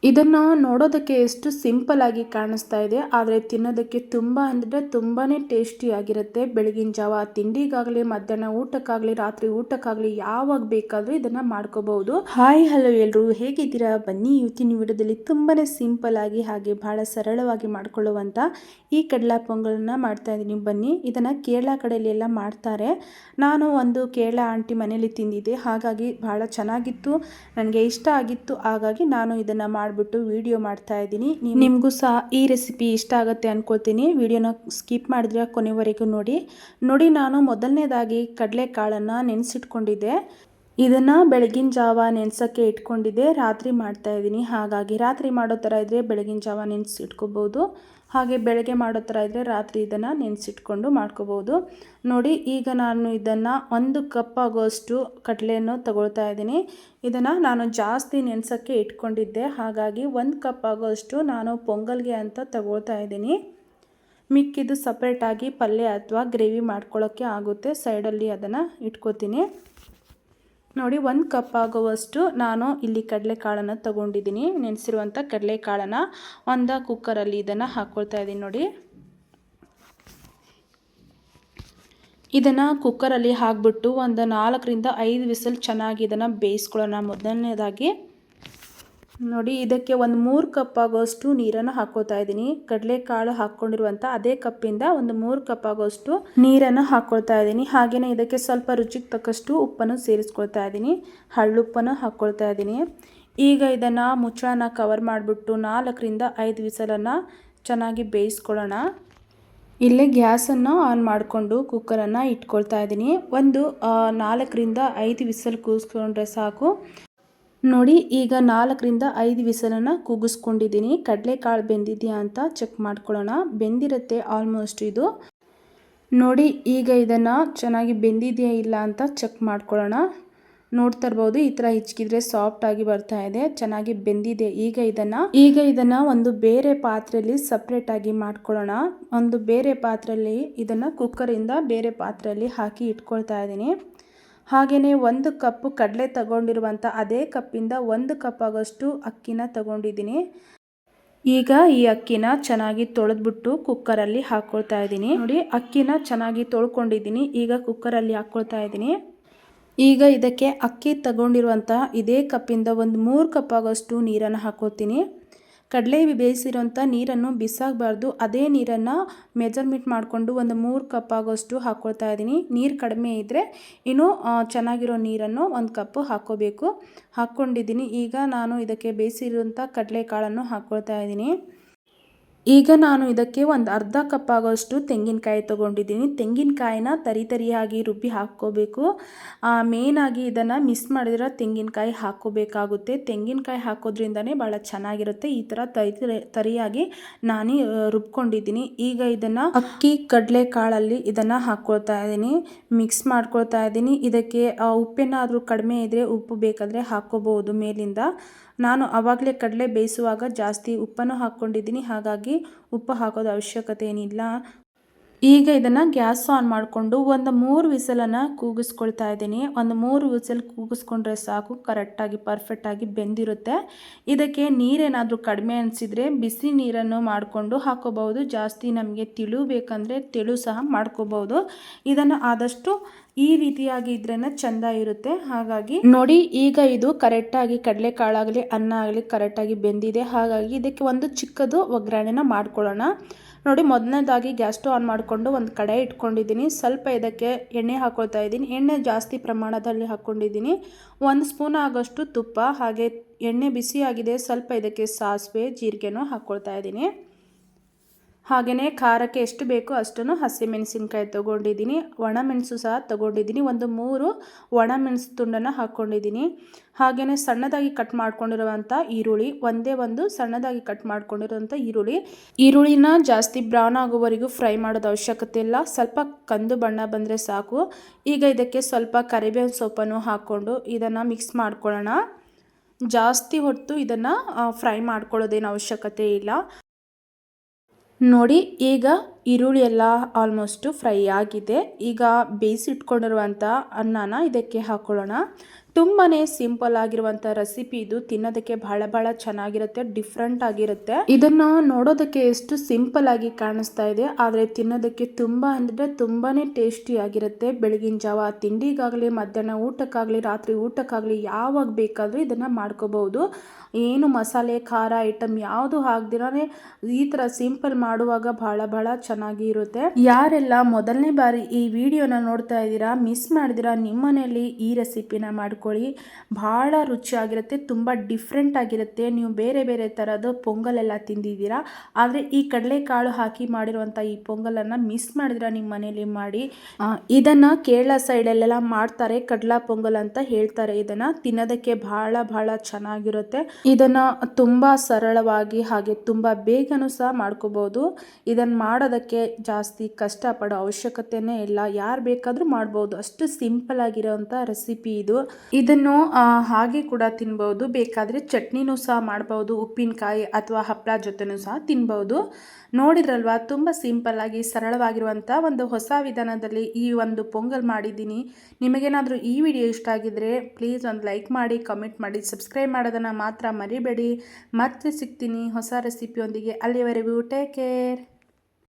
ಇದನ್ನು ನೋಡೋದಕ್ಕೆ ಎಷ್ಟು ಸಿಂಪಲ್ ಆಗಿ ಕಾಣಿಸ್ತಾ ಇದೆ, ಆದರೆ ತಿನ್ನೋದಕ್ಕೆ ತುಂಬ ಅಂದರೆ ತುಂಬಾ ಟೇಸ್ಟಿಯಾಗಿರುತ್ತೆ. ಬೆಳಗಿನ ಜಾವ ತಿಂಡಿಗಾಗಲಿ, ಮಧ್ಯಾಹ್ನ ಊಟಕ್ಕಾಗಲಿ, ರಾತ್ರಿ ಊಟಕ್ಕಾಗಲಿ ಯಾವಾಗ ಬೇಕಾದರೂ ಇದನ್ನು ಮಾಡ್ಕೋಬಹುದು. ಹಾಯ್ ಹಲೋ ಎಲ್ಲರೂ, ಹೇಗಿದ್ದೀರಾ? ಬನ್ನಿ ಇವತ್ತಿನ ವಿಡಿಯೋದಲ್ಲಿ ತುಂಬಾ ಸಿಂಪಲ್ ಆಗಿ ಹಾಗೆ ಬಹಳ ಸರಳವಾಗಿ ಮಾಡ್ಕೊಳ್ಳುವಂಥ ಈ ಕಡಲೆ ಪೊಂಗಲನ್ನು ಮಾಡ್ತಾ ಇದ್ದೀನಿ. ಬನ್ನಿ, ಇದನ್ನು ಕೇರಳ ಕಡೆಯಲ್ಲೆಲ್ಲ ಮಾಡ್ತಾರೆ. ನಾನು ಒಂದು ಕೇರಳ ಆಂಟಿ ಮನೇಲಿ ತಿಂದಿದ್ದೆ, ಹಾಗಾಗಿ ಬಹಳ ಚೆನ್ನಾಗಿತ್ತು, ನನಗೆ ಇಷ್ಟ ಆಗಿತ್ತು. ಹಾಗಾಗಿ ನಾನು ಇದನ್ನು ಮಾಡಿಬಿಟ್ಟು ವಿಡಿಯೋ ಮಾಡ್ತಾ ಇದ್ದೀನಿ. ನಿಮಗೂ ಸಹ ಈ ರೆಸಿಪಿ ಇಷ್ಟ ಆಗುತ್ತೆ ಅನ್ಕೋತೀನಿ. ವಿಡಿಯೋನ ಸ್ಕಿಪ್ ಮಾಡಿದ್ರೆ ಕೊನೆವರೆಗೂ ನೋಡಿ. ನಾನು ಮೊದಲನೇದಾಗಿ ಕಡಲೆಕಾಳನ್ನು ನೆನೆಸಿಟ್ಕೊಂಡಿದ್ದೆ. ಇದನ್ನು ಬೆಳಗಿನ ಜಾವ ನೆನೆಸೋಕ್ಕೆ ಇಟ್ಕೊಂಡಿದ್ದೆ, ರಾತ್ರಿ ಮಾಡ್ತಾ ಇದ್ದೀನಿ. ಹಾಗಾಗಿ ರಾತ್ರಿ ಮಾಡೋ ಥರ ಇದ್ದರೆ ಬೆಳಗಿನ ಜಾವ ನೆನೆಸಿಟ್ಕೋಬೋದು, ಹಾಗೆ ಬೆಳಗ್ಗೆ ಮಾಡೋ ಥರ ಇದ್ದರೆ ರಾತ್ರಿ ಇದನ್ನು ನೆನೆಸಿಟ್ಕೊಂಡು ಮಾಡ್ಕೋಬೋದು. ನೋಡಿ, ಈಗ ನಾನು ಇದನ್ನು 1 ಕಪ್ ಆಗೋಷ್ಟು ಕಡಲೆಯನ್ನು ತಗೊಳ್ತಾ ಇದ್ದೀನಿ. ಇದನ್ನು ನಾನು ಜಾಸ್ತಿ ನೆನೆಸೋಕ್ಕೆ ಇಟ್ಕೊಂಡಿದ್ದೆ, ಹಾಗಾಗಿ 1 ಕಪ್ ಆಗೋಷ್ಟು ನಾನು ಪೊಂಗಲ್ಗೆ ಅಂತ ತಗೊಳ್ತಾ ಇದ್ದೀನಿ. ಮಿಕ್ಕಿದ್ದು ಸಪ್ರೇಟಾಗಿ ಪಲ್ಯ ಅಥವಾ ಗ್ರೇವಿ ಮಾಡ್ಕೊಳ್ಳೋಕ್ಕೆ ಆಗುತ್ತೆ, ಸೈಡಲ್ಲಿ ಅದನ್ನು ಇಟ್ಕೋತೀನಿ. ನೋಡಿ, 1 ಕಪ್ ಆಗುವಷ್ಟು ನಾನು ಇಲ್ಲಿ ಕಡಲೆಕಾಳನ್ನು ತಗೊಂಡಿದ್ದೀನಿ. ನೆನೆಸಿರುವಂಥ ಕಡಲೆಕಾಳನ್ನು ಒಂದು ಕುಕ್ಕರಲ್ಲಿ ಇದನ್ನು ಹಾಕ್ಕೊಳ್ತಾ ಇದ್ದೀನಿ. ನೋಡಿ, ಇದನ್ನು ಕುಕ್ಕರಲ್ಲಿ ಹಾಕ್ಬಿಟ್ಟು ಒಂದು 4 ರಿಂದ 5 ವಿಸಲ್ ಚೆನ್ನಾಗಿ ಇದನ್ನು ಬೇಯಿಸ್ಕೊಳ್ಳೋಣ. ಮೊದಲನೇದಾಗಿ ನೋಡಿ, ಇದಕ್ಕೆ ಒಂದು 3 ಕಪ್ ಆಗೋಷ್ಟು ನೀರನ್ನು ಹಾಕ್ಕೊಳ್ತಾ ಇದ್ದೀನಿ. ಕಡಲೆಕಾಳು ಹಾಕ್ಕೊಂಡಿರುವಂಥ ಅದೇ ಕಪ್ಪಿಂದ ಒಂದು 3 ಕಪ್ ಆಗೋಷ್ಟು ನೀರನ್ನು ಹಾಕ್ಕೊಳ್ತಾ ಇದ್ದೀನಿ. ಹಾಗೆಯೇ ಇದಕ್ಕೆ ಸ್ವಲ್ಪ ರುಚಿಗೆ ತಕ್ಕಷ್ಟು ಉಪ್ಪನ್ನು ಸೇರಿಸ್ಕೊಳ್ತಾ ಇದ್ದೀನಿ, ಹಳ್ಳುಪ್ಪನ್ನು ಹಾಕ್ಕೊಳ್ತಾ ಇದ್ದೀನಿ. ಈಗ ಇದನ್ನು ಮುಚ್ಚಳನ ಕವರ್ ಮಾಡಿಬಿಟ್ಟು 4 ರಿಂದ 5 ವಿಸಲನ್ನು ಚೆನ್ನಾಗಿ ಬೇಯಿಸ್ಕೊಳ್ಳೋಣ. ಇಲ್ಲೇ ಗ್ಯಾಸನ್ನು ಆನ್ ಮಾಡಿಕೊಂಡು ಕುಕ್ಕರನ್ನು ಇಟ್ಕೊಳ್ತಾ ಇದ್ದೀನಿ. ಒಂದು 4 ರಿಂದ 5 ವಿಸಲ್ ಕೂಗಿಸ್ಕೊಂಡ್ರೆ ಸಾಕು. ನೋಡಿ, ಈಗ 4 ರಿಂದ 5 ವಿಸಲನ್ನು ಕೂಗಿಸ್ಕೊಂಡಿದ್ದೀನಿ. ಕಡಲೆಕಾಳು ಬೆಂದಿದೆಯಾ ಅಂತ ಚೆಕ್ ಮಾಡ್ಕೊಳ್ಳೋಣ. ಬೆಂದಿರುತ್ತೆ ಆಲ್ಮೋಸ್ಟ್ ಇದು. ನೋಡಿ, ಈಗ ಇದನ್ನು ಚೆನ್ನಾಗಿ ಬೆಂದಿದೆಯಾ ಇಲ್ಲ ಅಂತ ಚೆಕ್ ಮಾಡ್ಕೊಳ್ಳೋಣ. ನೋಡ್ತಾ ಇರ್ಬೋದು, ಈ ಥರ ಹಿಚ್ಕಿದ್ರೆ ಸಾಫ್ಟ್ ಆಗಿ ಬರ್ತಾ ಇದೆ, ಚೆನ್ನಾಗಿ ಬೆಂದಿದೆ. ಈಗ ಇದನ್ನು ಒಂದು ಬೇರೆ ಪಾತ್ರೆಯಲ್ಲಿ ಸಪ್ರೇಟಾಗಿ ಮಾಡ್ಕೊಳ್ಳೋಣ. ಒಂದು ಬೇರೆ ಪಾತ್ರೆಯಲ್ಲಿ ಇದನ್ನು ಕುಕ್ಕರಿಂದ ಬೇರೆ ಪಾತ್ರೆಯಲ್ಲಿ ಹಾಕಿ ಇಟ್ಕೊಳ್ತಾ ಇದ್ದೀನಿ. ಹಾಗೆಯೇ 1 ಕಪ್ ಕಡಲೆ ತಗೊಂಡಿರುವಂಥ ಅದೇ ಕಪ್ಪಿಂದ 1 ಕಪ್ ಆಗೋಷ್ಟು ಅಕ್ಕಿನ ತಗೊಂಡಿದ್ದೀನಿ. ಈಗ ಈ ಅಕ್ಕಿನ ಚೆನ್ನಾಗಿ ತೊಳೆದ್ಬಿಟ್ಟು ಕುಕ್ಕರಲ್ಲಿ ಹಾಕ್ಕೊಳ್ತಾ ಇದ್ದೀನಿ. ನೋಡಿ, ಅಕ್ಕಿನ ಚೆನ್ನಾಗಿ ತೊಳ್ಕೊಂಡಿದ್ದೀನಿ. ಈಗ ಕುಕ್ಕರಲ್ಲಿ ಹಾಕ್ಕೊಳ್ತಾ ಇದ್ದೀನಿ. ಈಗ ಇದಕ್ಕೆ ಅಕ್ಕಿ ತಗೊಂಡಿರುವಂಥ ಇದೇ ಕಪ್ಪಿಂದ ಒಂದು 3 ಕಪ್ ಆಗೋಷ್ಟು ನೀರನ್ನು ಹಾಕ್ಕೋತೀನಿ. ಕಡಲೆ ಬೇಯಿಸಿರೋಂಥ ನೀರನ್ನು ಬಿಸಾಗಬಾರ್ದು, ಅದೇ ನೀರನ್ನು ಮೆಜರ್ಮೆಂಟ್ ಮಾಡಿಕೊಂಡು ಒಂದು 3 ಕಪ್ ಆಗೋಷ್ಟು ಹಾಕ್ಕೊಳ್ತಾ ಇದ್ದೀನಿ. ನೀರು ಕಡಿಮೆ ಇದ್ದರೆ ಇನ್ನೂ ಚೆನ್ನಾಗಿರೋ ನೀರನ್ನು 1 ಕಪ್ ಹಾಕ್ಕೋಬೇಕು. ಹಾಕ್ಕೊಂಡಿದ್ದೀನಿ. ಈಗ ನಾನು ಇದಕ್ಕೆ ಬೇಯಿಸಿರೋಂಥ ಕಡಲೆಕಾಳನ್ನು ಹಾಕ್ಕೊಳ್ತಾ ಇದ್ದೀನಿ. ಈಗ ನಾನು ಇದಕ್ಕೆ ಒಂದು ಅರ್ಧ ಕಪ್ ಆಗೋಷ್ಟು ತೆಂಗಿನಕಾಯಿ ತೊಗೊಂಡಿದ್ದೀನಿ. ತೆಂಗಿನಕಾಯಿನ ತರಿಯಾಗಿ ರುಬ್ಬಿ ಹಾಕ್ಕೋಬೇಕು. ಮೇಯ್ನಾಗಿ ಇದನ್ನು ಮಿಸ್ ಮಾಡಿದ್ರೆ ತೆಂಗಿನಕಾಯಿ ಹಾಕ್ಕೋಬೇಕಾಗುತ್ತೆ. ತೆಂಗಿನಕಾಯಿ ಹಾಕೋದ್ರಿಂದನೇ ಭಾಳ ಚೆನ್ನಾಗಿರುತ್ತೆ. ಈ ಥರ ತರಿಯಾಗಿ ನಾನು ರುಬ್ಕೊಂಡಿದ್ದೀನಿ. ಈಗ ಇದನ್ನು ಅಕ್ಕಿ ಕಡಲೆಕಾಳಲ್ಲಿ ಇದನ್ನು ಹಾಕ್ಕೊಳ್ತಾ ಇದ್ದೀನಿ, ಮಿಕ್ಸ್ ಮಾಡ್ಕೊಳ್ತಾ ಇದ್ದೀನಿ. ಇದಕ್ಕೆ ಉಪ್ಪೇನಾದರೂ ಕಡಿಮೆ ಇದ್ದರೆ ಉಪ್ಪು ಬೇಕಾದರೆ ಹಾಕ್ಕೋಬಹುದು ಮೇಲಿಂದ. ನಾನು ಆವಾಗಲೇ ಕಡಲೆ ಬೇಯಿಸುವಾಗ ಜಾಸ್ತಿ ಉಪ್ಪನ್ನು ಹಾಕ್ಕೊಂಡಿದ್ದೀನಿ, ಹಾಗಾಗಿ ಉಪ್ಪು ಹಾಕೋದು ಅವಶ್ಯಕತೆ ಏನಿಲ್ಲ. ಈಗ ಇದನ್ನು ಗ್ಯಾಸ್ ಆನ್ ಮಾಡಿಕೊಂಡು ಒಂದು 3 ವಿಸಲನ್ನು ಕೂಗಿಸ್ಕೊಳ್ತಾ ಇದ್ದೀನಿ. ಒಂದು 3 ವಿಸಲ್ ಕೂಗಿಸ್ಕೊಂಡ್ರೆ ಸಾಕು, ಕರೆಕ್ಟಾಗಿ ಪರ್ಫೆಕ್ಟಾಗಿ ಬೆಂದಿರುತ್ತೆ. ಇದಕ್ಕೆ ನೀರೇನಾದರೂ ಕಡಿಮೆ ಅನಿಸಿದರೆ ಬಿಸಿ ನೀರನ್ನು ಮಾಡಿಕೊಂಡು ಹಾಕೋಬಹುದು. ಜಾಸ್ತಿ ನಮಗೆ ತೆಳು ಬೇಕಂದರೆ ತೆಳು ಸಹ ಮಾಡ್ಕೋಬಹುದು. ಇದನ್ನು ಆದಷ್ಟು ಈ ರೀತಿಯಾಗಿ ಇದ್ರೇ ಚೆಂದ ಇರುತ್ತೆ. ಹಾಗಾಗಿ ನೋಡಿ, ಈಗ ಇದು ಕರೆಕ್ಟಾಗಿ ಕಡಲೆಕಾಳಾಗಲಿ ಅನ್ನ ಆಗಲಿ ಕರೆಕ್ಟಾಗಿ ಬೆಂದಿದೆ. ಹಾಗಾಗಿ ಇದಕ್ಕೆ ಒಂದು ಚಿಕ್ಕದು ಒಗ್ಗರಣೆನ ಮಾಡ್ಕೊಳ್ಳೋಣ. ನೋಡಿ, ಮೊದಲನೇದಾಗಿ ಗ್ಯಾಸ್ ಸ್ಟವ್ ಆನ್ ಮಾಡಿಕೊಂಡು ಒಂದು ಕಡೆ ಇಟ್ಕೊಂಡಿದ್ದೀನಿ. ಸ್ವಲ್ಪ ಇದಕ್ಕೆ ಎಣ್ಣೆ ಹಾಕ್ಕೊಳ್ತಾ ಇದ್ದೀನಿ. ಎಣ್ಣೆ ಜಾಸ್ತಿ ಪ್ರಮಾಣದಲ್ಲಿ ಹಾಕ್ಕೊಂಡಿದ್ದೀನಿ. 1 ಸ್ಪೂನ್ ಆಗೋಷ್ಟು ತುಪ್ಪ, ಹಾಗೆ ಎಣ್ಣೆ ಬಿಸಿಯಾಗಿದೆ. ಸ್ವಲ್ಪ ಇದಕ್ಕೆ ಸಾಸಿವೆ ಜೀರಿಗೆನೂ ಹಾಕ್ಕೊಳ್ತಾ ಇದ್ದೀನಿ. ಹಾಗೆಯೇ ಖಾರಕ್ಕೆ ಎಷ್ಟು ಬೇಕೋ ಅಷ್ಟನ್ನು ಹಸಿಮೆಣಸಿನ್ಕಾಯಿ ತೊಗೊಂಡಿದ್ದೀನಿ. ಒಣಮೆಣಸು ಸಹ ತೊಗೊಂಡಿದ್ದೀನಿ. ಒಂದು 3 ಒಣಮೆಣಸು ತುಂಡನ್ನು ಹಾಕ್ಕೊಂಡಿದ್ದೀನಿ. ಹಾಗೆಯೇ ಸಣ್ಣದಾಗಿ ಕಟ್ ಮಾಡ್ಕೊಂಡಿರುವಂಥ ಈರುಳ್ಳಿ, ಒಂದೇ ಒಂದು ಸಣ್ಣದಾಗಿ ಕಟ್ ಮಾಡ್ಕೊಂಡಿರುವಂಥ ಈರುಳ್ಳಿನ ಜಾಸ್ತಿ ಬ್ರೌನ್ ಆಗೋವರೆಗೂ ಫ್ರೈ ಮಾಡೋದು ಅವಶ್ಯಕತೆ ಇಲ್ಲ, ಸ್ವಲ್ಪ ಕಂದು ಬಣ್ಣ ಬಂದರೆ ಸಾಕು. ಈಗ ಇದಕ್ಕೆ ಸ್ವಲ್ಪ ಕರಿಬೇವಿನ ಸೊಪ್ಪನ್ನು ಹಾಕ್ಕೊಂಡು ಇದನ್ನು ಮಿಕ್ಸ್ ಮಾಡ್ಕೊಳ್ಳೋಣ. ಜಾಸ್ತಿ ಹೊತ್ತು ಇದನ್ನು ಫ್ರೈ ಮಾಡ್ಕೊಳ್ಳೋದೇನು ಅವಶ್ಯಕತೆ ಇಲ್ಲ. ನೋಡಿ, ಈಗ ಈರುಳ್ಳಿ ಎಲ್ಲ ಆಲ್ಮೋಸ್ಟು ಫ್ರೈ ಆಗಿದೆ. ಈಗ ಬೇಯಿಸಿಟ್ಕೊಂಡಿರುವಂಥ ಅನ್ನನ ಇದಕ್ಕೆ ಹಾಕೊಳ್ಳೋಣ. ತುಂಬಾ ಸಿಂಪಲ್ ಆಗಿರುವಂಥ ರೆಸಿಪಿ ಇದು. ತಿನ್ನೋದಕ್ಕೆ ಬಹಳ ಚೆನ್ನಾಗಿರುತ್ತೆ, ಡಿಫ್ರೆಂಟ್ ಆಗಿರುತ್ತೆ. ಇದನ್ನು ನೋಡೋದಕ್ಕೆ ಎಷ್ಟು ಸಿಂಪಲ್ ಆಗಿ ಕಾಣಿಸ್ತಾ ಇದೆ, ಆದರೆ ತಿನ್ನೋದಕ್ಕೆ ತುಂಬ ಅಂದರೆ ತುಂಬಾ ಟೇಸ್ಟಿ ಆಗಿರುತ್ತೆ. ಬೆಳಗಿನ ಜಾವ ತಿಂಡಿಗಾಗಲಿ, ಮಧ್ಯಾಹ್ನ ಊಟಕ್ಕಾಗಲಿ, ರಾತ್ರಿ ಊಟಕ್ಕಾಗಲಿ ಯಾವಾಗ ಬೇಕಾದರೂ ಇದನ್ನು ಮಾಡ್ಕೋಬಹುದು. ಏನು ಮಸಾಲೆ ಖಾರ ಐಟಮ್ ಯಾವುದು ಹಾಕ್ದಿರಾನೆ ಈ ಥರ ಸಿಂಪಲ್ ಮಾಡುವಾಗ ಬಹಳ ಚೆನ್ನಾಗಿ ಇರುತ್ತೆ. ಯಾರೆಲ್ಲ ಮೊದಲನೇ ಬಾರಿ ಈ ವಿಡಿಯೋನ ನೋಡ್ತಾ ಇದ್ದೀರಾ, ಮಿಸ್ ಮಾಡಿದಿರಾ, ನಿಮ್ಮ ಮನೆಯಲ್ಲಿ ಈ ರೆಸಿಪಿನ ಮಾಡ್ಕೊಳ್ಳಿ. ಭಾಳ ರುಚಿಯಾಗಿರುತ್ತೆ, ತುಂಬ ಡಿಫ್ರೆಂಟ್ ಆಗಿರುತ್ತೆ. ನೀವು ಬೇರೆ ಥರದ ಪೊಂಗಲೆಲ್ಲ ತಿಂದಿದ್ದೀರಾ, ಆದರೆ ಈ ಕಡಲೆಕಾಳು ಹಾಕಿ ಮಾಡಿರುವಂಥ ಈ ಪೊಂಗಲನ್ನು ಮಿಸ್ ಮಾಡಿದಿರಾ, ನಿಮ್ಮ ಮನೆಯಲ್ಲಿ ಮಾಡಿ. ಇದನ್ನು ಕೇರಳ ಸೈಡಲ್ಲೆಲ್ಲ ಮಾಡ್ತಾರೆ, ಕಡಲಾ ಪೊಂಗಲ್ ಅಂತ ಹೇಳ್ತಾರೆ. ಇದನ್ನು ತಿನ್ನೋದಕ್ಕೆ ಬಹಳ ಚೆನ್ನಾಗಿರುತ್ತೆ. ಇದನ್ನು ತುಂಬ ಸರಳವಾಗಿ ಹಾಗೆ ತುಂಬ ಬೇಗನೂ ಸಹ ಮಾಡ್ಕೋಬೋದು. ಇದನ್ನು ಮಾಡೋದಕ್ಕೆ ಜಾಸ್ತಿ ಕಷ್ಟಪಡೋ ಅವಶ್ಯಕತೆನೇ ಇಲ್ಲ, ಯಾರು ಬೇಕಾದರೂ ಮಾಡ್ಬೋದು. ಅಷ್ಟು ಸಿಂಪಲ್ ಆಗಿರೋವಂಥ ರೆಸಿಪಿ ಇದು. ಇದನ್ನು ಹಾಗೆ ಕೂಡ ತಿನ್ಬೋದು, ಬೇಕಾದರೆ ಚಟ್ನಿನೂ ಸಹ ಮಾಡ್ಬೋದು, ಉಪ್ಪಿನಕಾಯಿ ಅಥವಾ ಹಪ್ಪಳ ಜೊತೆನೂ ಸಹ ತಿನ್ಬೋದು. ನೋಡಿದ್ರಲ್ವಾ, ತುಂಬ ಸಿಂಪಲ್ಲಾಗಿ ಸರಳವಾಗಿರುವಂಥ ಒಂದು ಹೊಸ ವಿಧಾನದಲ್ಲಿ ಈ ಒಂದು ಪೊಂಗಲ್ ಮಾಡಿದ್ದೀನಿ. ನಿಮಗೇನಾದರೂ ಈ ವಿಡಿಯೋ ಇಷ್ಟ ಆಗಿದ್ದರೆ ಪ್ಲೀಸ್ ಒಂದು ಲೈಕ್ ಮಾಡಿ, ಕಮೆಂಟ್ ಮಾಡಿ, ಸಬ್ಸ್ಕ್ರೈಬ್ ಮಾಡೋದನ್ನು ಮಾತ್ರ ಮರಿಬೇಡಿ. ಮತ್ತೆ ಸಿಗ್ತೀನಿ ಹೊಸ ರೆಸಿಪಿಯೊಂದಿಗೆ. ಅಲ್ಲಿವರೆಗೂ ಟೇಕ್ ಕೇರ್.